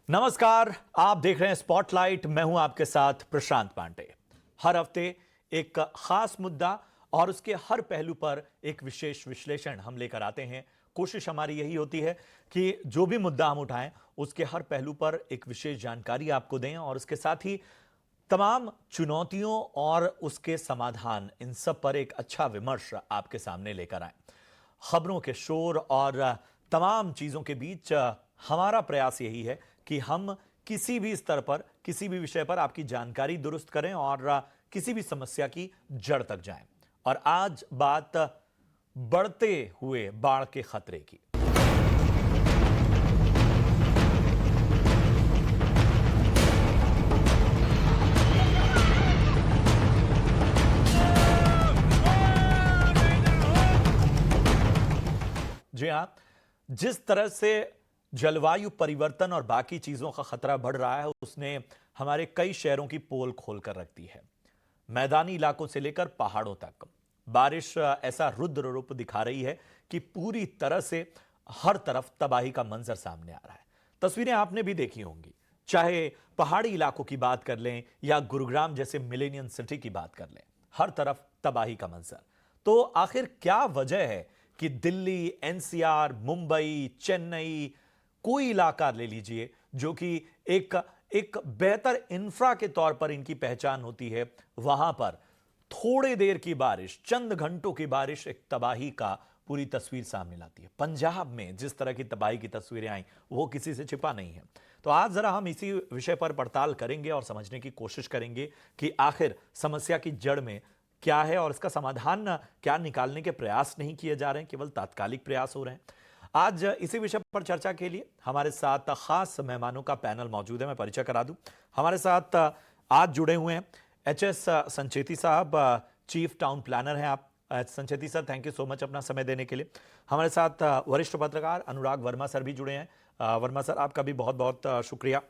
नमस्कार। आप देख रहे हैं स्पॉटलाइट। मैं हूं आपके साथ प्रशांत पांडे। हर हफ्ते एक खास मुद्दा और उसके हर पहलू पर एक विशेष विश्लेषण हम लेकर आते हैं। कोशिश हमारी यही होती है कि जो भी मुद्दा हम उठाएं उसके हर पहलू पर एक विशेष जानकारी आपको दें और उसके साथ ही तमाम चुनौतियों और उसके समाधान, इन सब पर एक अच्छा विमर्श आपके सामने लेकर आए। खबरों के शोर और तमाम चीजों के बीच हमारा प्रयास यही है कि हम किसी भी स्तर पर, किसी भी विषय पर आपकी जानकारी दुरुस्त करें और किसी भी समस्या की जड़ तक जाएं। और आज बात बढ़ते हुए बाढ़ के खतरे की। जी हां, जिस तरह से जलवायु परिवर्तन और बाकी चीजों का खतरा बढ़ रहा है, उसने हमारे कई शहरों की पोल खोलकर रख दी है। मैदानी इलाकों से लेकर पहाड़ों तक बारिश ऐसा रुद्र रूप दिखा रही है कि पूरी तरह से हर तरफ तबाही का मंजर सामने आ रहा है। तस्वीरें आपने भी देखी होंगी, चाहे पहाड़ी इलाकों की बात कर लें या गुरुग्राम जैसे मिलेनियम सिटी की बात कर लें, हर तरफ तबाही का मंजर। तो आखिर क्या वजह है कि दिल्ली, एनसीआर, मुंबई, चेन्नई, कोई इलाका ले लीजिए जो कि एक एक बेहतर इंफ्रा के तौर पर इनकी पहचान होती है, वहां पर थोड़ी देर की बारिश, चंद घंटों की बारिश एक तबाही का पूरी तस्वीर सामने लाती है। पंजाब में जिस तरह की तबाही की तस्वीरें आई, वो किसी से छिपा नहीं है। तो आज जरा हम इसी विषय पर पड़ताल करेंगे और समझने की कोशिश करेंगे कि आखिर समस्या की जड़ में क्या है और इसका समाधान क्या निकालने के प्रयास नहीं किए जा रहे हैं, केवल तात्कालिक प्रयास हो रहे हैं। आज इसी विषय पर चर्चा के लिए हमारे साथ खास मेहमानों का पैनल मौजूद है। मैं परिचय करा दूं। हमारे साथ आज जुड़े हुए हैं एचएस संचेती साहब, चीफ टाउन प्लानर हैं आप। Sancheti sir, thank you so much अपना समय देने के लिए। हमारे साथ वरिष्ठ पत्रकार अनुराग वर्मा सर भी जुड़े हैं। वर्मा सर, आपका भी बहुत बहुत शुक्रिया।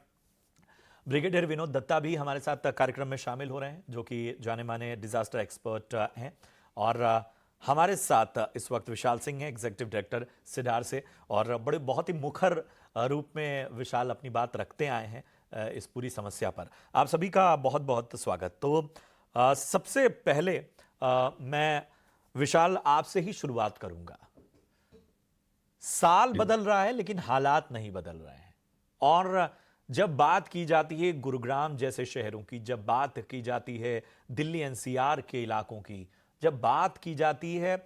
ब्रिगेडियर विनोद दत्ता भी हमारे साथ कार्यक्रम में शामिल हो रहे हैं, जो कि जाने माने डिजास्टर एक्सपर्ट हैं। और हमारे साथ इस वक्त विशाल सिंह हैं, एग्जीक्यूटिव डायरेक्टर सिडार से, और बड़े बहुत ही मुखर रूप में विशाल अपनी बात रखते आए हैं इस पूरी समस्या पर। आप सभी का बहुत बहुत स्वागत। तो सबसे पहले मैं विशाल आपसे ही शुरुआत करूंगा। साल बदल रहा है लेकिन हालात नहीं बदल रहे हैं। और जब बात की जाती है गुरुग्राम जैसे शहरों की, जब बात की जाती है दिल्ली एनसीआर के इलाकों की, जब बात की जाती है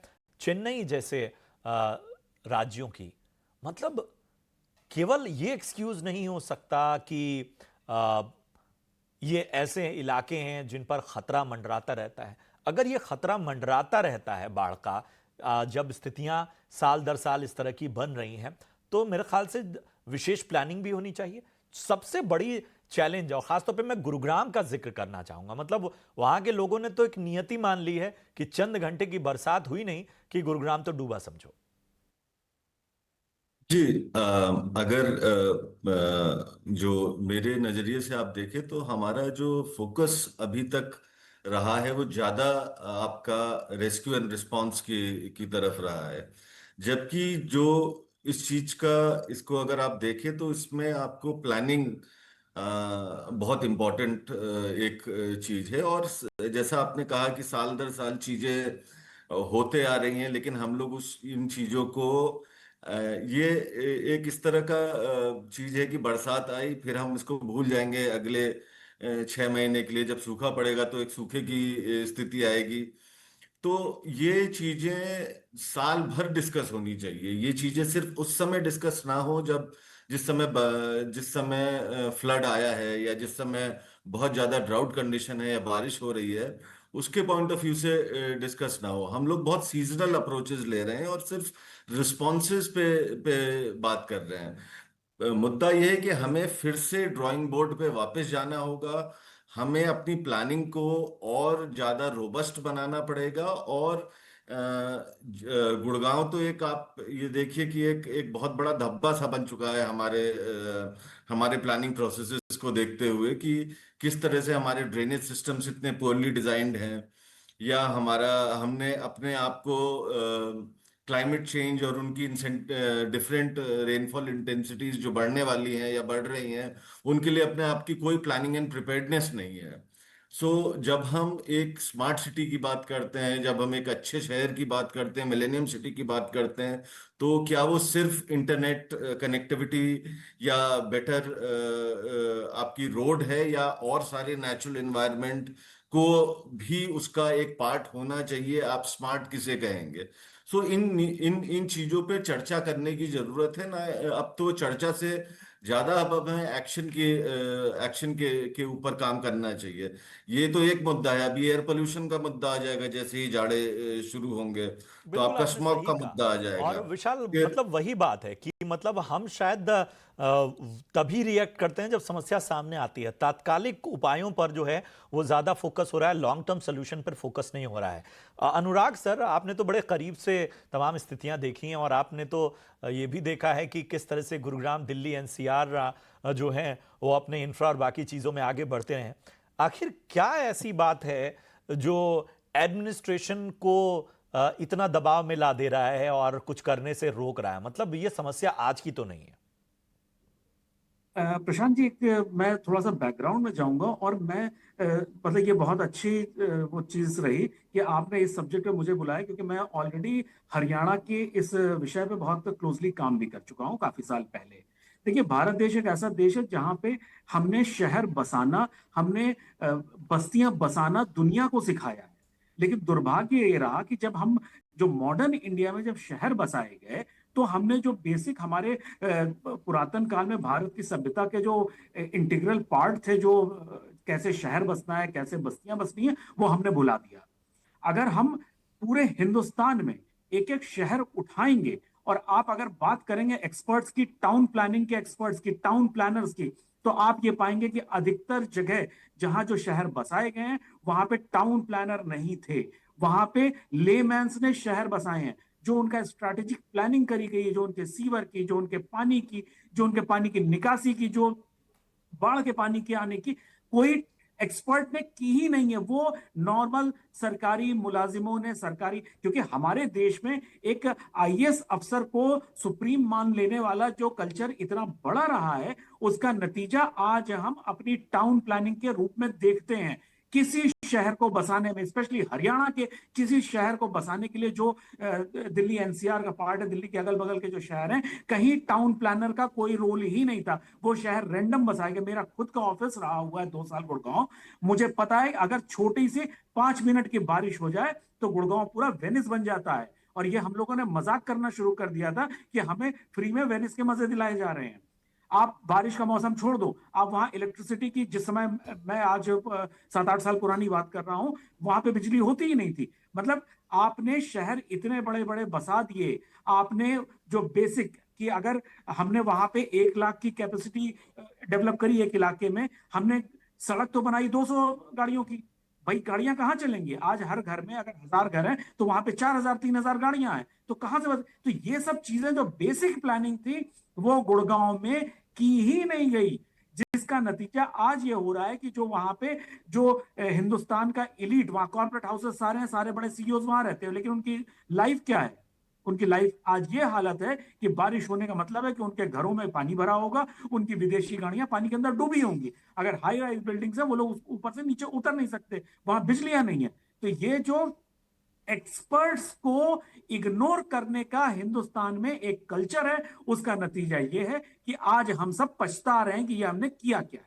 चेन्नई जैसे राज्यों की, मतलब केवल ये एक्सक्यूज नहीं हो सकता कि आ, ये ऐसे इलाके हैं जिन पर खतरा मंडराता रहता है। अगर ये खतरा मंडराता रहता है बाढ़ का, जब स्थितियां साल दर साल इस तरह की बन रही हैं, तो मेरे ख्याल से विशेष प्लानिंग भी होनी चाहिए। सबसे बड़ी चैलेंज, और खासतौर पे मैं गुरुग्राम का जिक्र करना चाहूंगा, मतलब वहां के लोगों ने तो एक नियति मान ली है कि चंद घंटे की बरसात हुई नहीं कि गुरुग्राम तो डूबा समझो। जी। अगर जो मेरे नजरिए से आप देखें तो हमारा जो फोकस अभी तक रहा है वो ज्यादा आपका रेस्क्यू एंड रिस्पांस की तरफ रहा है। जबकि जो इस चीज का, इसको अगर आप देखें तो इसमें आपको प्लानिंग बहुत इम्पोर्टेंट एक चीज है। और जैसा आपने कहा कि साल दर साल चीजें होते आ रही हैं, लेकिन हम लोग उस इन चीजों को ये एक इस तरह का चीज है कि बरसात आई फिर हम इसको भूल जाएंगे। अगले 6 महीने के लिए जब सूखा पड़ेगा तो एक सूखे की स्थिति आएगी। तो ये चीजें साल भर डिस्कस होनी चाहिए। ये चीजें सिर्फ उस समय डिस्कस ना हो जब जिस समय फ्लड आया है या जिस समय बहुत ज्यादा ड्राउट कंडीशन है या बारिश हो रही है, उसके पॉइंट ऑफ व्यू से डिस्कस ना हो। हम लोग बहुत सीजनल अप्रोचेस ले रहे हैं और सिर्फ रिस्पॉन्सेज पे बात कर रहे हैं। मुद्दा यह है कि हमें फिर से ड्राइंग बोर्ड पे वापस जाना होगा। हमें अपनी प्लानिंग को और ज्यादा रोबस्ट बनाना पड़ेगा। और गुड़गांव तो एक, आप ये देखिए कि एक एक बहुत बड़ा धब्बा सा बन चुका है हमारे प्लानिंग प्रोसेसेस को देखते हुए कि किस तरह से हमारे ड्रेनेज सिस्टम्स इतने पुअरली डिजाइंड हैं, या हमारा हमने अपने आप को क्लाइमेट चेंज और उनकी डिफरेंट रेनफॉल इंटेंसिटीज जो बढ़ने वाली हैं या बढ़ रही हैं, उनके लिए अपने आप की कोई प्लानिंग एंड प्रिपेयर्डनेस नहीं है। सो जब हम एक स्मार्ट सिटी की बात करते हैं, जब हम एक अच्छे शहर की बात करते हैं, मिलेनियम सिटी की बात करते हैं, तो क्या वो सिर्फ इंटरनेट कनेक्टिविटी या बेटर आपकी रोड है, या और सारे नेचुरल एनवायरनमेंट को भी उसका एक पार्ट होना चाहिए? आप स्मार्ट किसे कहेंगे? सो इन इन इन चीजों पे चर्चा करने की जरूरत है ना। अब तो चर्चा से ज्यादा अब हमें एक्शन के ऊपर काम करना चाहिए। ये तो एक मुद्दा है। अभी एयर पोल्यूशन का मुद्दा आ जाएगा जैसे ही जाड़े शुरू होंगे, तो बिल्कुल आपका आपने स्मॉग सही का कहा। मुद्दा आ और जाएगा। विशाल फिर मतलब वही बात है कि मतलब हम शायद तभी रिएक्ट करते हैं जब समस्या सामने आती है। तात्कालिक उपायों पर जो है वो ज्यादा फोकस हो रहा है, लॉन्ग टर्म सोल्यूशन पर फोकस नहीं हो रहा है। अनुराग सर, आपने तो बड़े करीब से तमाम स्थितियां देखी हैं और आपने तो ये भी देखा है कि किस तरह से गुरुग्राम, दिल्ली, एनसीआर जो है वो अपने इंफ्रा और बाकी चीजों में आगे बढ़ते हैं। आखिर क्या ऐसी बात है जो एडमिनिस्ट्रेशन को इतना दबाव में ला दे रहा है और कुछ करने से रोक रहा है? मतलब ये समस्या आज की तो नहीं है। प्रशांत जी, मैं थोड़ा सा बैकग्राउंड में जाऊंगा और मैं मतलब ये बहुत अच्छी वो चीज रही कि आपने इस सब्जेक्ट पे मुझे बुलाया, क्योंकि मैं ऑलरेडी हरियाणा के इस विषय पे बहुत क्लोजली काम भी कर चुका हूँ काफी साल पहले। देखिए, भारत देश एक ऐसा देश है जहाँ पे हमने शहर बसाना, हमने बस्तियां बसाना दुनिया को सिखाया है। लेकिन दुर्भाग्य ये रहा कि जब हम जो मॉडर्न इंडिया में जब शहर बसाए गए, तो हमने जो बेसिक हमारे पुरातन काल में भारत की सभ्यता के जो इंटीग्रल पार्ट थे, जो कैसे शहर बसना है, कैसे बस्तियां बसनी है, वो हमने भुला दिया। अगर हम पूरे हिंदुस्तान में एक एक शहर उठाएंगे और आप अगर बात करेंगे एक्सपर्ट्स की, टाउन प्लानिंग के एक्सपर्ट्स की, टाउन प्लानर्स की, तो आप ये पाएंगे कि अधिकतर जगह जहां जो शहर बसाए गए हैं वहां पे टाउन प्लानर नहीं थे। वहां पे लेमैन्स ने शहर बसाए हैं। जो उनका स्ट्रैटेजिक प्लानिंग करी गई है, जो उनके सीवर की, जो उनके पानी की, जो उनके पानी की निकासी की, जो बाढ़ के पानी के आने की, कोई एक्सपर्ट ने की ही नहीं है। वो नॉर्मल सरकारी मुलाजिमों ने, सरकारी, क्योंकि हमारे देश में एक आईएएस अफसर को सुप्रीम मान लेने वाला जो कल्चर इतना बड़ा रहा है, उसका नतीजा आज हम अपनी टाउन प्लानिंग के रूप में देखते हैं। किसी शहर को बसाने में, स्पेशली हरियाणा के किसी शहर को बसाने के लिए, जो दिल्ली एनसीआर का पार्ट है, दिल्ली के अगल बगल के जो शहर हैं, कहीं टाउन प्लानर का कोई रोल ही नहीं था। वो शहर रैंडम बसाए गए। मेरा खुद का ऑफिस रहा हुआ है 2 साल गुड़गांव। मुझे पता है अगर छोटी सी 5 मिनट की बारिश हो जाए तो गुड़गांव पूरा वेनिस बन जाता है। और ये हम लोगों ने मजाक करना शुरू कर दिया था कि हमें फ्री में वेनिस के मजे दिलाए जा रहे हैं। आप बारिश का मौसम छोड़ दो, आप वहां इलेक्ट्रिसिटी की, जिस समय मैं आज 7-8 साल पुरानी बात कर रहा हूं, वहां पे बिजली होती ही नहीं थी। मतलब आपने शहर इतने बड़े बड़े बसा दिए। आपने जो बेसिक कि अगर हमने वहां पे 1 लाख की कैपेसिटी डेवलप करी एक इलाके में, हमने सड़क तो बनाई 200 गाड़ियों की। भाई गाड़ियां कहाँ चलेंगी? आज हर घर में अगर 1000 घर हैं तो वहां पे 4000-3000 गाड़ियां हैं, तो कहां से तो ये सब चीजें जो बेसिक प्लानिंग थी वो गुड़गांव में की ही नहीं गई। जिसका नतीजा आज ये हो रहा है कि जो वहां पे जो हिंदुस्तान का इलीट, वहां कॉर्पोरेट हाउसेस सारे हैं, सारे बड़े सीईओज वहां रहते हैं, लेकिन उनकी लाइफ क्या है? उनकी लाइफ आज ये हालत है कि बारिश होने का मतलब है कि उनके घरों में पानी भरा होगा, उनकी विदेशी गाड़ियां पानी के अंदर डूबी होंगी। अगर हाई राइज बिल्डिंग्स है, वो लोग ऊपर से नीचे उतर नहीं सकते, वहां बिजलियां नहीं है। तो ये जो एक्सपर्ट्स को इग्नोर करने का हिंदुस्तान में एक कल्चर है, उसका नतीजा ये है कि आज हम सब पछता रहे हैं कि ये हमने किया क्या है।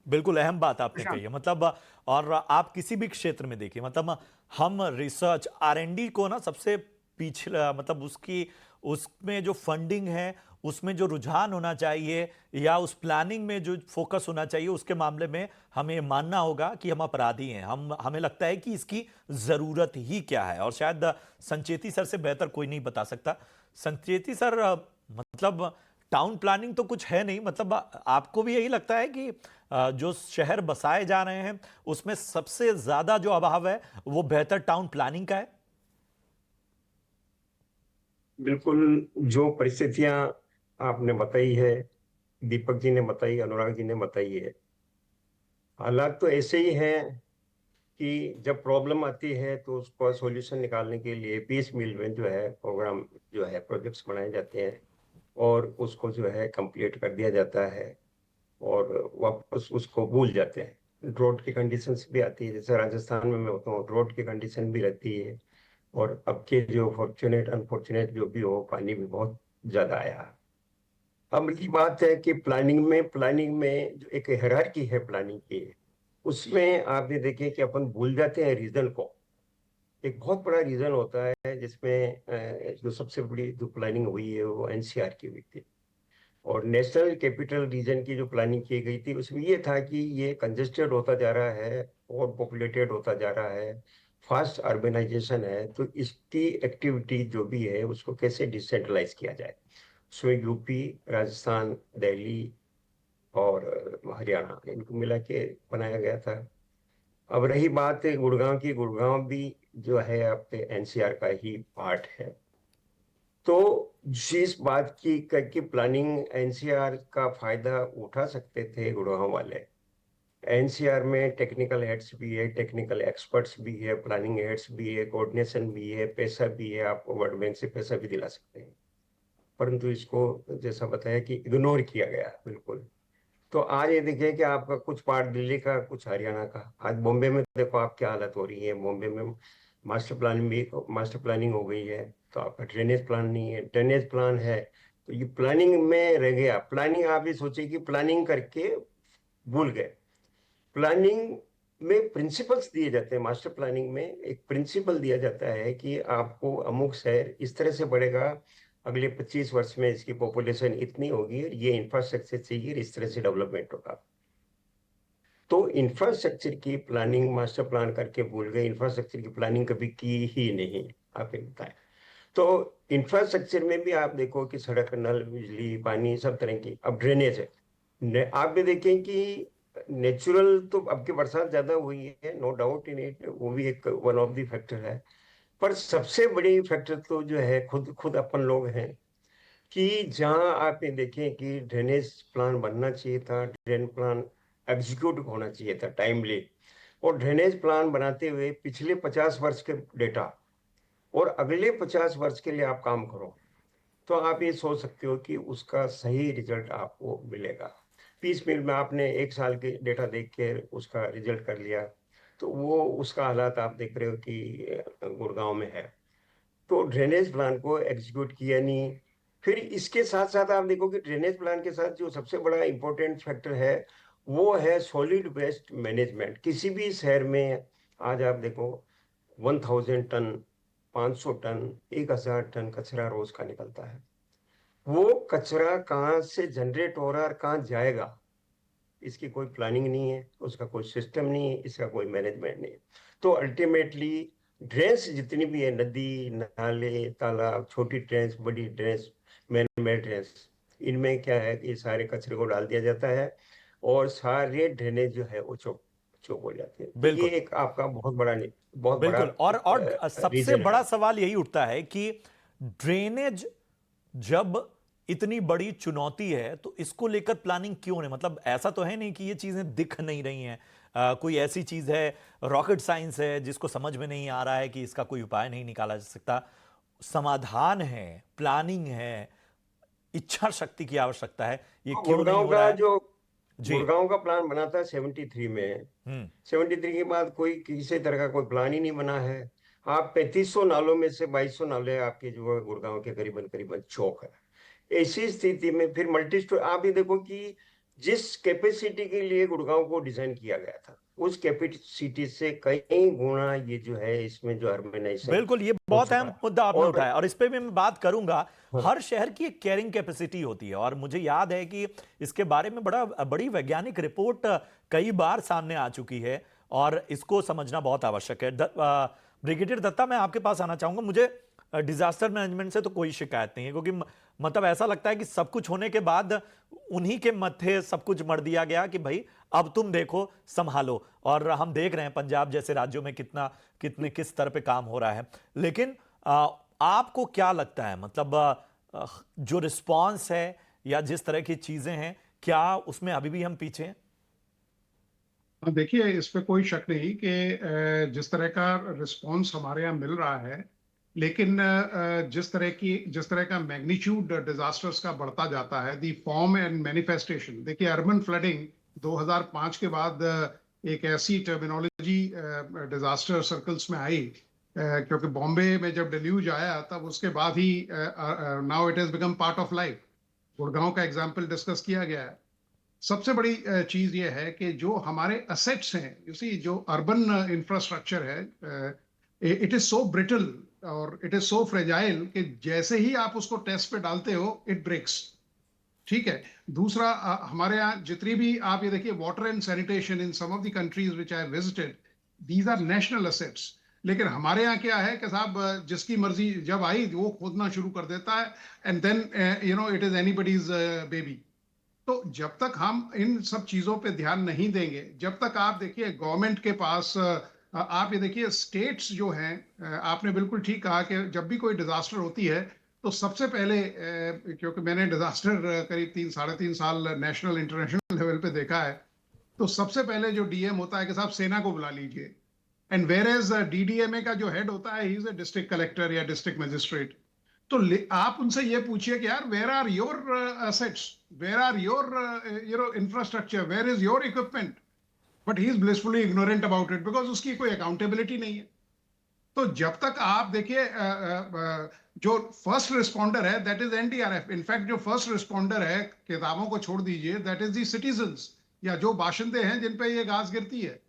बिल्कुल अहम बात आपने कही प्रशांत। है। मतलब और आप किसी भी क्षेत्र में देखिए, मतलब हम रिसर्च आर&डी को ना सबसे पिछला, मतलब उसकी, उसमें जो फंडिंग है, उसमें जो रुझान होना चाहिए या उस प्लानिंग में जो फोकस होना चाहिए, उसके मामले में हमें मानना होगा कि हम अपराधी हैं। हमें लगता है कि इसकी जरूरत ही क्या है, और शायद संचेती सर से बेहतर कोई नहीं बता सकता। संचेती सर, मतलब टाउन प्लानिंग तो कुछ है नहीं, मतलब आपको भी यही लगता है कि जो शहर बसाए जा रहे हैं उसमें सबसे ज्यादा जो अभाव है वो बेहतर टाउन प्लानिंग का है? बिल्कुल। जो परिस्थितियां आपने बताई है, दीपक जी ने बताई, अनुराग जी ने बताई है, हालात तो ऐसे ही हैं कि जब प्रॉब्लम आती है तो उसको सॉल्यूशन निकालने के लिए पीस मिल में जो है प्रोग्राम जो है प्रोजेक्ट्स बनाए जाते हैं और उसको जो है कंप्लीट कर दिया जाता है और वापस उसको भूल जाते हैं। ड्रॉट की कंडीशंस भी आती है, जैसे राजस्थान में मैं होता हूँ, ड्रॉट की कंडीशन भी रहती है। और अब के जो फॉर्चुनेट अनफॉर्चुनेट जो भी हो, पानी भी बहुत ज्यादा आया। अब की बात है कि प्लानिंग में जो एक हायरार्की है प्लानिंग की, उसमें आप ये देखें कि अपन भूल जाते हैं रीजन को। एक बहुत बड़ा रीजन होता है जिसमें जो सबसे बड़ी जो प्लानिंग हुई है वो एनसीआर की हुई थी। और नेशनल कैपिटल रीजन की जो प्लानिंग की गई थी उसमें ये था कि ये कंजेस्टेड होता जा रहा है और पॉपुलेटेड होता जा रहा है, फास्ट अर्बनाइजेशन है, तो इसकी एक्टिविटी जो भी है उसको कैसे डिसेंट्रलाइज किया जाए। उसमें यूपी, राजस्थान, दिल्ली और हरियाणा इनको मिला के बनाया गया था। अब रही बात गुड़गांव की, गुड़गांव भी जो है आपके एनसीआर का ही पार्ट है। तो जिस बात की प्लानिंग एनसीआर का फायदा उठा सकते थे गुड़गांव वाले, एनसीआर में टेक्निकल हेड्स भी है, टेक्निकल एक्सपर्ट्स भी है, प्लानिंग हेड्स भी है, कोऑर्डिनेशन भी है, पैसा भी है, आपको वर्ल्ड बैंक से पैसा भी दिला सकते हैं। परंतु इसको जैसा बताया कि इग्नोर किया गया बिल्कुल। तो आज ये देखिए कि आपका कुछ पार्ट दिल्ली का, कुछ हरियाणा का। आज बॉम्बे में देखो आप क्या हालत हो रही है। बॉम्बे में मास्टर प्लानिंग हो गई है, तो आपका ड्रेनेज प्लान नहीं है। ड्रेनेज प्लान है तो ये प्लानिंग में रह गया। प्लानिंग आप ये सोचिए कि प्लानिंग करके भूल गए। प्लानिंग में प्रिंसिपल्स दिए जाते हैं। मास्टर प्लानिंग में एक प्रिंसिपल दिया जाता है कि आपको अमुक शहर इस तरह से बढ़ेगा, अगले 25 वर्ष में इसकी पॉपुलेशन इतनी होगी, ये इंफ्रास्ट्रक्चर चाहिए, इस तरह से डेवलपमेंट होगा। तो इंफ्रास्ट्रक्चर की प्लानिंग मास्टर प्लान करके भूल गए। इंफ्रास्ट्रक्चर की प्लानिंग कभी की ही नहीं, आप ये बताएं। तो इंफ्रास्ट्रक्चर में भी आप देखो कि सड़क, नल, बिजली, पानी, सब तरह की। अब ड्रेनेज है, आप भी देखें कि नेचुरल तो अब की बरसात ज्यादा हुई है, नो डाउट इन इट, वो भी एक वन ऑफ द फैक्टर है। पर सबसे बड़ी फैक्टर तो जो है खुद खुद अपन लोग हैं। कि जहां आप ये देखें कि ड्रेनेज प्लान बनना चाहिए था, ड्रेन प्लान एग्जीक्यूट होना चाहिए था टाइमली, और ड्रेनेज प्लान बनाते हुए पिछले 50 वर्ष के डेटा और अगले 50 वर्ष के लिए आप काम करो, तो आप ये सोच सकते हो कि उसका सही रिजल्ट आपको मिलेगा। पीस मिल में आपने 1 साल के डेटा देख के उसका रिजल्ट कर लिया, तो वो उसका हालात आप देख रहे हो कि गुड़गांव में है। तो ड्रेनेज प्लान को एग्जीक्यूट किया नहीं। फिर इसके साथ साथ आप देखो कि ड्रेनेज प्लान के साथ जो सबसे बड़ा इंपॉर्टेंट फैक्टर है वो है सॉलिड वेस्ट मैनेजमेंट। किसी भी शहर में आज आप देखो 1000 टन, 500 टन, 1000 टन कचरा रोज का निकलता है। वो कचरा कहाँ से जनरेट हो रहा है और कहाँ जाएगा, इसकी कोई प्लानिंग नहीं है, उसका कोई सिस्टम नहीं है, इसका कोई मैनेजमेंट नहीं है। तो अल्टीमेटली ड्रेन्स जितनी भी है, नदी, नाले, तालाब, छोटी ड्रेन्स, बड़ी ड्रेन्स, मैन मेड ड्रेन्स, इनमें क्या है कि सारे कचरे को डाल दिया जाता है और सारे ड्रेनेज जो है वो चौक चौक हो जाते हैं। तो ये बिल्कुल एक आपका बहुत बड़ा बिल्कुल। और एक सबसे रीजन है। बड़ा सवाल यही उठता है कि ड्रेनेज जब इतनी बड़ी चुनौती है तो इसको लेकर प्लानिंग क्यों नहीं? मतलब ऐसा तो है नहीं कि ये चीजें दिख नहीं रही हैं। कोई ऐसी चीज है, रॉकेट साइंस है, जिसको समझ में नहीं आ रहा है कि इसका कोई उपाय नहीं निकाला जा सकता। समाधान है, प्लानिंग है, इच्छा शक्ति की आवश्यकता है। ये तो क्यों नहीं हो रहा है? जी। गुड़गांव का प्लान बना था 73 में। हम्म। 73 के बाद कोई किसी तरह का कोई प्लान ही नहीं बना है। आप 3500 नालों में से 2200 नाले आपके जो है गुड़गांव के करीबन करीबन चौक है। ऐसी स्थिति में फिर मल्टी स्टोरी आप ये देखो कि जिस कैपेसिटी के लिए गुड़गांव को डिजाइन किया गया था, उस कैपेसिटी से कई गुना ये जो है इसमें जो अर्बनाइजेशन बिल्कुल, ये हो बहुत चुका अहम है। मुद्दा आपने और उठाया और इस पे भी मैं बात करूंगा। हाँ, हर शहर की एक कैरिंग कैपेसिटी होती है और मुझे याद है कि इसके बारे में बड़ी वैज्ञानिक रिपोर्ट कई बार सामने आ चुकी है और इसको समझना बहुत आवश्यक है। ब्रिगेडियर दत्ता, मैं आपके पास आना चाहूंगा। मुझे डिजास्टर मैनेजमेंट से तो कोई शिकायत नहीं है, क्योंकि मतलब ऐसा लगता है कि सब कुछ होने के बाद उन्हीं के मत्थे सब कुछ मर दिया गया कि भाई अब तुम देखो, संभालो। और हम देख रहे हैं पंजाब जैसे राज्यों में किस स्तर पे काम हो रहा है। लेकिन आपको क्या लगता है, मतलब जो रिस्पांस है या जिस तरह की चीजें हैं, क्या उसमें अभी भी हम पीछे हैं? हाँ, देखिए इस पे कोई शक नहीं कि जिस तरह का रिस्पांस हमारे यहाँ मिल रहा है, लेकिन जिस तरह का मैग्नीट्यूड डिजास्टर्स का बढ़ता जाता है, दी फॉर्म एंड मैनिफेस्टेशन, देखिए अर्बन फ्लडिंग 2005 के बाद एक ऐसी टर्मिनोलॉजी डिजास्टर सर्कल्स में आई, क्योंकि बॉम्बे में जब डिल्यूज आया तब उसके बाद ही now it has become part of life. Gurgaon का एग्जाम्पल डिस्कस किया गया है। सबसे बड़ी चीज ये है कि जो हमारे असेट्स हैं, यू सी, जो अर्बन इंफ्रास्ट्रक्चर है, इट इज सो ब्रिटल और इट इज सो फ्रेजाइल कि जैसे ही आप उसको टेस्ट पे डालते हो इट ब्रेक्स। ठीक है। दूसरा, हमारे यहाँ जितनी भी आप ये देखिए water and sanitation in some of the countries which I visited, these are national assets. लेकिन हमारे यहाँ क्या है कि साहब जिसकी मर्जी जब आई वो खोदना शुरू कर देता है, and then it is anybody's baby. तो जब तक हम इन सब चीजों पे ध्यान नहीं देंगे, जब तक आप देखिए गवर्नमेंट के पास आप ये देखिए स्टेट्स जो हैं, आपने बिल्कुल ठीक कहा कि जब भी कोई डिजास्टर होती है तो सबसे पहले क्योंकि मैंने डिजास्टर करीब 3 साढ़े 3 साल नेशनल इंटरनेशनल लेवल पे देखा है, तो सबसे पहले जो डीएम होता है कि साहब सेना को बुला लीजिए, एंड वेर एज डीडीएमए का जो हेड होता है he is a district collector या डिस्ट्रिक्ट मजिस्ट्रेट। तो आप उनसे ये पूछिए कि यार where are your assets, where are your infrastructure, where is your equipment, but he is blissfully ignorant about it because उसकी कोई अकाउंटेबिलिटी नहीं है। तो जब तक आप देखिए जो फर्स्ट रिस्पॉन्डर है दैट इज एनडीआरएफ। इनफैक्ट जो फर्स्ट रिस्पॉन्डर है, किताबों को छोड़ दीजिए, दैट इज दी सिटीजन्स या जो बाशिंदे हैं जिन पे ये घास गिरती है।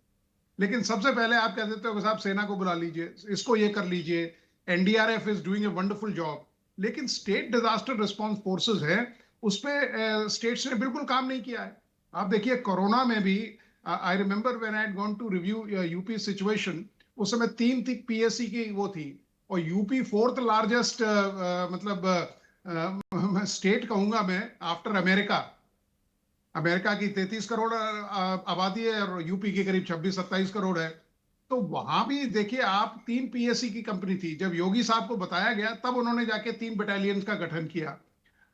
लेकिन सबसे पहले आप कह देते हो कि साहब सेना को बुला लीजिए, इसको ये कर लीजिए, NDRF is doing a wonderful job. लेकिन स्टेट डिजास्टर रिस्पांस फोर्सेस है, उस पे स्टेट्स ने बिल्कुल काम नहीं किया है। आप देखिए कोरोना में भी, I remember when I had gone to review UP situation, उस समय 3 थी पीएससी की वो थी, और यूपी 4th लार्जेस्ट मतलब स्टेट कहूंगा मैं आफ्टर अमेरिका। अमेरिका की 33 करोड़ आबादी है और यूपी की करीब 26-27 करोड़ है। तो वहां भी देखिए आप 3 पीएससी की कंपनी थी, जब योगी साहब को बताया गया तब उन्होंने जाके 3 बटालियन का गठन किया।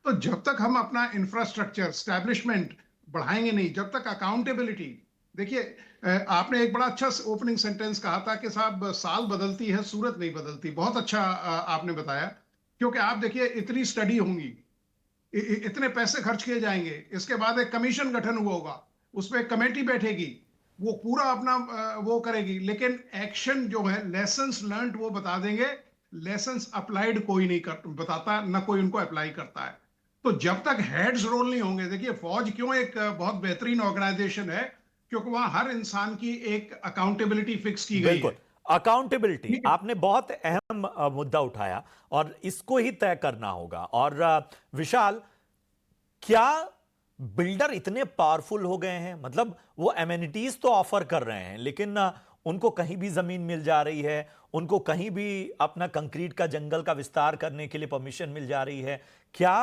तो जब तक हम अपना इंफ्रास्ट्रक्चर स्टैब्लिशमेंट बढ़ाएंगे नहीं, जब तक अकाउंटेबिलिटी, देखिए आपने एक बड़ा अच्छा ओपनिंग सेंटेंस कहा था कि साहब साल बदलती है सूरत नहीं बदलती। बहुत अच्छा आपने बताया, क्योंकि आप देखिए इतनी स्टडी होंगी, इतने पैसे खर्च किए जाएंगे, इसके बाद एक कमीशन गठन हुआ होगा, उसमें एक कमेटी बैठेगी, वो पूरा अपना वो करेगी, लेकिन एक्शन जो है, लेसन्स लर्नड वो बता देंगे, लेसन्स अप्लाइड कोई नहीं बताता, ना कोई उनको अप्लाई करता है। तो जब तक हेड्स रोल नहीं होंगे, देखिए फौज क्यों एक बहुत बेहतरीन ऑर्गेनाइजेशन है, क्योंकि वहां हर इंसान की एक अकाउंटेबिलिटी फिक्स की गई बिल्कुल, है। अकाउंटेबिलिटी ठीक है। आपने बहुत अहम मुद्दा उठाया और इसको ही तय करना होगा। और विशाल, क्या बिल्डर इतने पावरफुल हो गए हैं? मतलब वो एमेनिटीज तो ऑफर कर रहे हैं, लेकिन उनको कहीं भी जमीन मिल जा रही है, उनको कहीं भी अपना कंक्रीट का जंगल का विस्तार करने के लिए परमिशन मिल जा रही है। क्या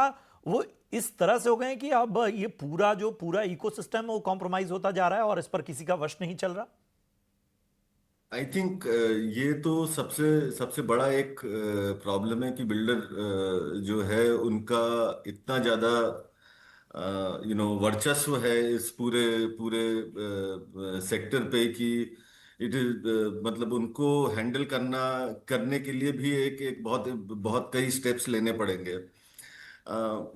वो इस तरह से हो गए हैं कि अब ये पूरा इकोसिस्टम है वो कॉम्प्रोमाइज होता जा रहा है और इस पर किसी का वश नहीं चल रहा? आई थिंक ये तो सबसे सबसे बड़ा एक प्रॉब्लम है कि बिल्डर जो है उनका इतना ज्यादा वर्चस्व है इस पूरे पूरे सेक्टर पे कि इट इज मतलब उनको हैंडल करने के लिए भी एक एक बहुत बहुत कई स्टेप्स लेने पड़ेंगे।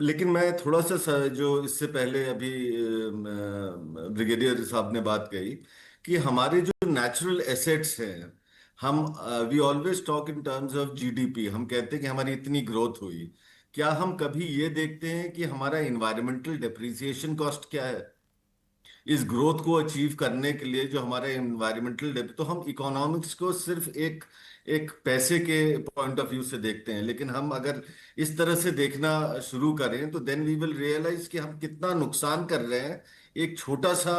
लेकिन मैं थोड़ा सा जो इससे पहले अभी ब्रिगेडियर साहब ने बात कही कि हमारे जो नेचुरल एसेट्स हैं, हम we always talk in terms of GDP. हम कहते हैं कि हमारी इतनी ग्रोथ हुई, क्या हम कभी ये देखते हैं कि हमारा इन्वायरमेंटल डेप्रिसिएशन कॉस्ट क्या है? इस ग्रोथ को अचीव करने के लिए जो हमारा इन्वायरमेंटल डेप, तो हम इकोनॉमिक्स को सिर्फ एक एक पैसे के पॉइंट ऑफ व्यू से देखते हैं, लेकिन हम अगर इस तरह से देखना शुरू करें तो देन वी विल रियलाइज कि हम कितना नुकसान कर रहे हैं एक छोटा सा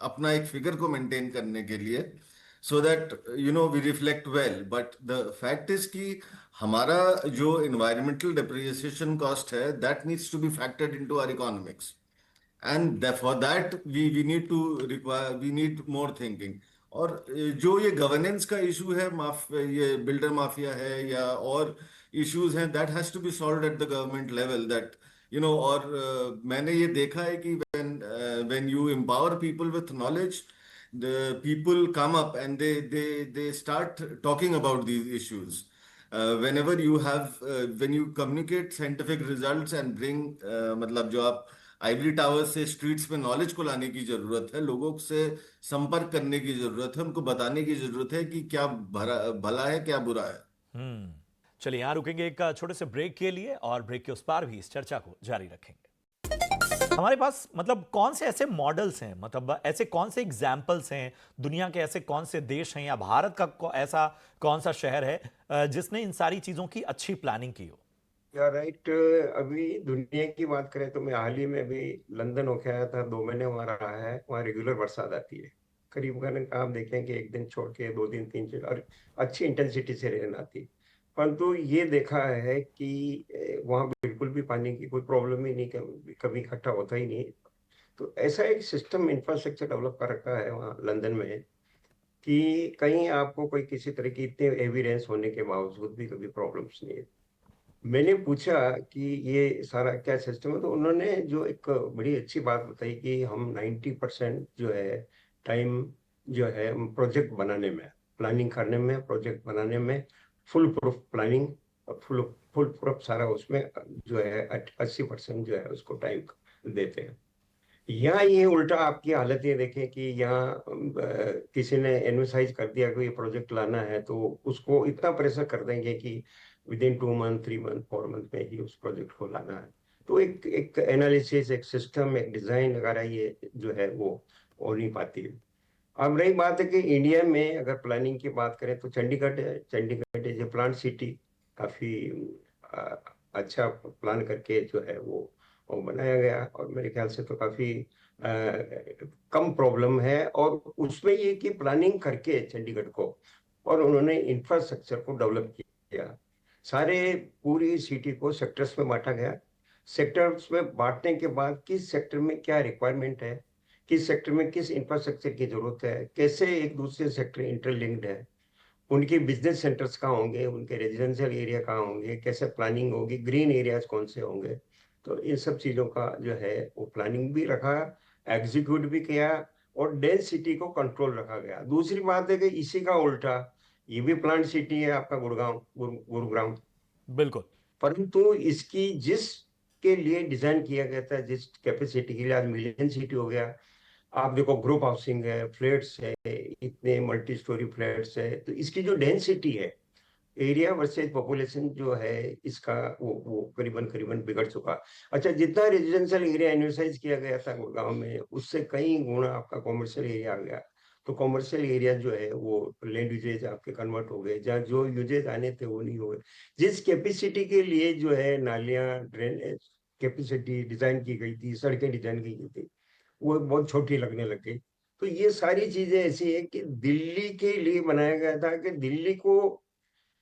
अपना एक फिगर को मेंटेन करने के लिए, so that we reflect well. But the fact is कि हमारा जो इन्वायरमेंटल डिप्रिसिएशन कॉस्ट है that needs to be factored into our economics, and for that we need to require we need more thinking. और जो ये governance का issue है, ये बिल्डर माफिया है या और इश्यूज हैं, that has to be solved at the government level, that और मैंने ये देखा है कि when you empower people with knowledge, the people come up and they start talking about these issues. Whenever you have when you communicate scientific results and bring मतलब जो आप Ivory tower से स्ट्रीट्स में नॉलेज को लाने की जरूरत है, लोगों से संपर्क करने की जरूरत है, उनको बताने की जरूरत है कि क्या भला है क्या बुरा है। चलिए यहां रुकेंगे एक छोटे से ब्रेक के लिए और ब्रेक के उस पार भी इस चर्चा को जारी रखेंगे। हमारे पास मतलब कौन से ऐसे मॉडल्स हैं, मतलब ऐसे कौन से एग्जाम्पल्स हैं, दुनिया के ऐसे कौन से देश हैं या भारत का ऐसा कौन सा शहर है जिसने इन सारी चीजों की अच्छी प्लानिंग की हो? या राइट। अभी दुनिया की बात करें तो मैं हाल ही में अभी लंदन होके आया था, 2 महीने वहाँ रहा है। वहाँ रेगुलर बरसात आती है, करीब आप देखें कि एक दिन छोड़ के 2 दिन 3 दिन, और अच्छी इंटेंसिटी से रेन आती। परंतु ये देखा है कि वहाँ बिल्कुल भी पानी की कोई प्रॉब्लम ही नहीं, कभी इकट्ठा होता ही नहीं। तो ऐसा एक सिस्टम इंफ्रास्ट्रक्चर डेवलप कर रखा है वहाँ लंदन में कि कहीं आपको कोई किसी तरह की इतने एविडेंस होने के बावजूद भी कभी प्रॉब्लम्स नहीं है। मैंने पूछा कि ये सारा क्या सिस्टम है, तो उन्होंने जो एक बड़ी अच्छी बात बताई कि हम 90% जो है टाइम जो है प्रोजेक्ट बनाने में, प्लानिंग करने में, प्रोजेक्ट बनाने में full proof planning, full proof सारा उसमें जो है 80% जो है उसको टाइम देते हैं। यहाँ ये उल्टा आपकी हालत ये देखें कि यहाँ किसी ने एनवर्साइज कर दिया कि ये प्रोजेक्ट लाना है, तो उसको इतना प्रेशर कर देंगे कि with in 2 month 3 month 4 month में ही उस प्रोजेक्ट को लाना है। तो एक एनालिसिस, एक सिस्टम, एक डिजाइन वगैरह ये जो है वो हो नहीं पाती है। अब रही बात है कि इंडिया में अगर प्लानिंग की बात करें तो चंडीगढ़ है। Chandigarh is a plant city, काफी अच्छा प्लान करके जो है वो बनाया गया, और मेरे ख्याल से तो काफी कम प्रॉब्लम है। और उसमें ये कि प्लानिंग करके चंडीगढ़ को और उन्होंने इंफ्रास्ट्रक्चर को डेवलप किया। सारे पूरी सिटी को सेक्टर्स में बांटा गया। सेक्टर्स में बांटने के बाद किस सेक्टर में क्या रिक्वायरमेंट है, किस सेक्टर में किस इंफ्रास्ट्रक्चर की जरूरत है, कैसे एक दूसरे सेक्टर इंटरलिंक्ड है, उनके बिजनेस सेंटर्स कहाँ होंगे, उनके रेजिडेंशियल एरिया कहाँ होंगे, कैसे प्लानिंग होगी, ग्रीन एरियाज कौन से होंगे। तो इन सब चीजों का जो है वो प्लानिंग भी रखा, एग्जीक्यूट भी किया, और डेंसिटी को कंट्रोल रखा गया। दूसरी बात है कि इसी का उल्टा ये भी प्लांट सिटी है आपका गुरुग्राम, बिल्कुल, परंतु इसकी जिसके लिए डिजाइन किया गया था, जिस कैपेसिटी के लिए, आज मिलियन सिटी हो गया। आप देखो ग्रुप हाउसिंग है, फ्लैट्स है, इतने मल्टी स्टोरी फ्लैट्स है, तो इसकी जो डेंसिटी है, एरिया वर्सेज पॉपुलेशन जो है इसका वो करीबन करीबन बिगड़ चुका। अच्छा, जितना रेजिडेंशियल एरिया इन्वेसाइज किया गया था गुड़गांव में, उससे कई गुना आपका कॉमर्शियल एरिया आ गया। तो कॉमर्शियल एरिया जो है वो लैंड यूजेज आपके कन्वर्ट हो गए, जहाँ जो यूजेज आने थे वो नहीं हुए। जिस कैपेसिटी के लिए जो है नालियां, ड्रेनेज कैपेसिटी डिजाइन की गई थी, सड़कें डिजाइन की गई थी, वो बहुत छोटी लगने लग गई। तो ये सारी चीजें ऐसी है कि दिल्ली के लिए बनाया गया था कि दिल्ली को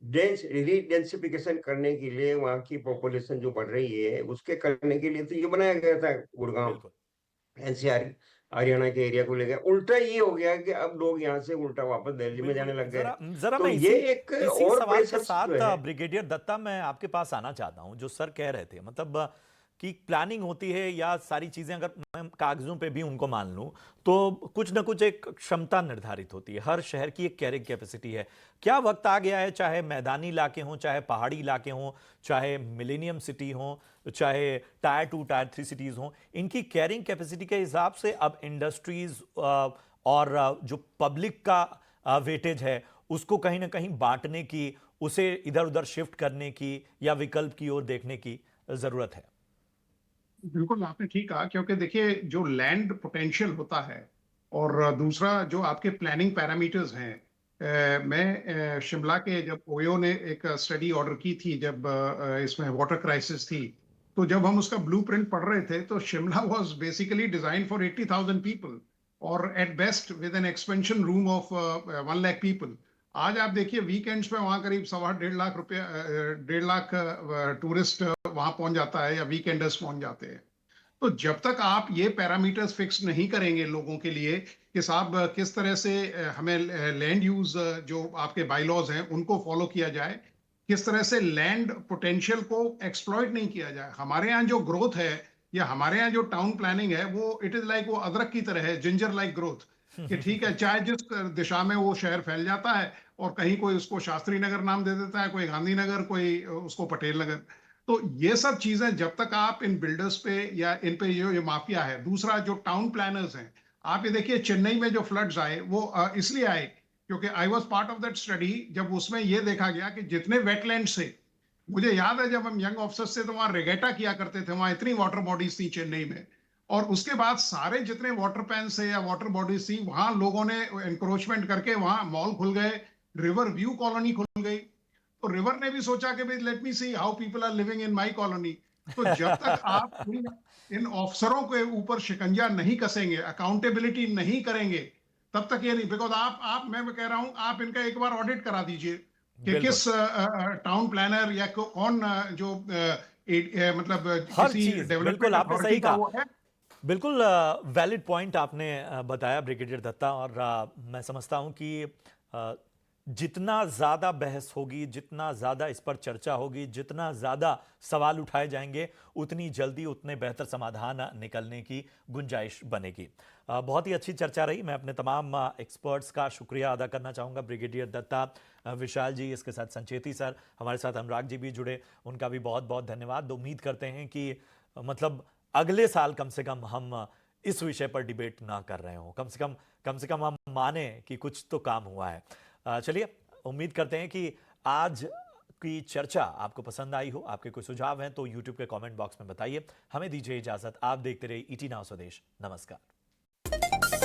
डेंसिफिकेशन करने के लिए, वहां की पॉपुलेशन जो बढ़ रही है उसके करने के लिए तो ये बनाया गया था गुड़गांव, बिल्कुल। एनसीआर हरियाणा के एरिया को ले गया। उल्टा ये हो गया कि अब लोग यहाँ से उल्टा वापस दिल्ली में जाने बिल्कुल, लग गए। जरा जरा तो मैं ये इसी एक इसी और सवाल के प्रेशर्स साथ जो है, ब्रिगेडियर दत्ता मैं आपके पास आना चाहता हूं। जो सर कह रहे थे मतलब कि प्लानिंग होती है या सारी चीजें अगर मैं कागजों पे भी उनको मान लूं तो कुछ ना कुछ एक क्षमता निर्धारित होती है, हर शहर की एक कैरिंग कैपेसिटी है। क्या वक्त आ गया है, चाहे मैदानी इलाके हों, चाहे पहाड़ी इलाके हों, चाहे मिलेनियम सिटी हो, चाहे टायर 2 टायर 3 सिटीज हों, इनकी कैरिंग कैपेसिटी के हिसाब से अब इंडस्ट्रीज और जो पब्लिक का वेटेज है उसको कहीं ना कहीं बांटने की, उसे इधर उधर शिफ्ट करने की या विकल्प की ओर देखने की जरूरत है? बिल्कुल आपने ठीक कहा, क्योंकि देखिए जो लैंड पोटेंशियल होता है और दूसरा जो आपके प्लानिंग पैरामीटर्स हैं। मैं शिमला के, जब ओयो ने एक स्टडी ऑर्डर की थी, जब इसमें वाटर क्राइसिस थी, तो जब हम उसका ब्लूप्रिंट पढ़ रहे थे तो Shimla was basically design for 80,000 people, और at best with an expansion room of 1 lakh people. आज आप देखिए वीकेंड्स पे वहाँ करीब 1.5 लाख 1.5 लाख टूरिस्ट वहां पहुंच जाता है, या वीकेंडर्स पहुंच जाते हैं। तो जब तक आप ये पैरामीटर्स फिक्स नहीं करेंगे लोगों के लिए कि साहब किस तरह से हमें लैंड यूज जो आपके बाईलॉज हैं उनको फॉलो किया जाए, किस तरह से लैंड पोटेंशियल को एक्सप्लॉइट नहीं किया जाए। हमारे यहाँ जो ग्रोथ है, या हमारे यहाँ जो टाउन प्लानिंग है, वो इट इज लाइक वो अदरक की तरह है, जिंजर लाइक ग्रोथ। कि ठीक है, चाहे जिस दिशा में वो शहर फैल जाता है, और कहीं कोई उसको शास्त्री नगर नाम दे देता है, कोई गांधीनगर, कोई उसको पटेल नगर। तो ये सब चीजें जब तक आप इन बिल्डर्स पे या इन पे ये माफिया है। दूसरा, जो टाउन प्लानर्स हैं, आप ये देखिए चेन्नई में जो फ्लड्स आए वो इसलिए आए क्योंकि I was part of that study, जब उसमें ये देखा गया कि जितने वेटलैंड से, मुझे याद है जब हम यंग ऑफिसर्स से तो वहां रेगेटा किया करते थे, वहां इतनी वाटर बॉडीज थी चेन्नई में, और उसके बाद सारे जितने वाटर पैन से या वाटर बॉडीज थी, वहां लोगों ने एनक्रोचमेंट करके वहां मॉल खुल गए, रिवर व्यू कॉलोनी खुल गई। तो रिवर ने भी सोचा कि भाई let me see how people are living in my colony. तो जब तक आप इन अफसरों के ऊपर शिकंजा नहीं कसेंगे, अकाउंटेबिलिटी नहीं करेंगे, तब तक ये नहीं। बिकॉज मैं कह रहा हूं, आप इनका एक बार ऑडिट करा दीजिए कि बिल्कुल। किस टाउन प्लानर या कौन जो मतलब हर किसी चीज, बिल्कुल डेवलपमेंट आपने अथॉरिटी सही का कहा। वो है। बिल्कुल वैलिड पॉइंट आपने बताया ब्रिगेडियर दत्ता, और मैं समझता हूं कि अ, जितना ज्यादा बहस होगी, जितना ज्यादा इस पर चर्चा होगी, जितना ज्यादा सवाल उठाए जाएंगे, उतनी जल्दी उतने बेहतर समाधान निकलने की गुंजाइश बनेगी। बहुत ही अच्छी चर्चा रही। मैं अपने तमाम एक्सपर्ट्स का शुक्रिया अदा करना चाहूँगा। ब्रिगेडियर दत्ता, विशाल जी, इसके साथ संचेती सर, हमारे साथ अनुराग जी भी जुड़े, उनका भी बहुत बहुत धन्यवाद। उम्मीद करते हैं कि मतलब अगले साल कम से कम हम इस विषय पर डिबेट ना कर रहे हो, कम से कम हम माने कि कुछ तो काम हुआ है। चलिए, उम्मीद करते हैं कि आज की चर्चा आपको पसंद आई हो। आपके कोई सुझाव हैं तो यूट्यूब के कमेंट बॉक्स में बताइए। हमें दीजिए इजाजत। आप देखते रहिए ET Now स्वदेश। नमस्कार।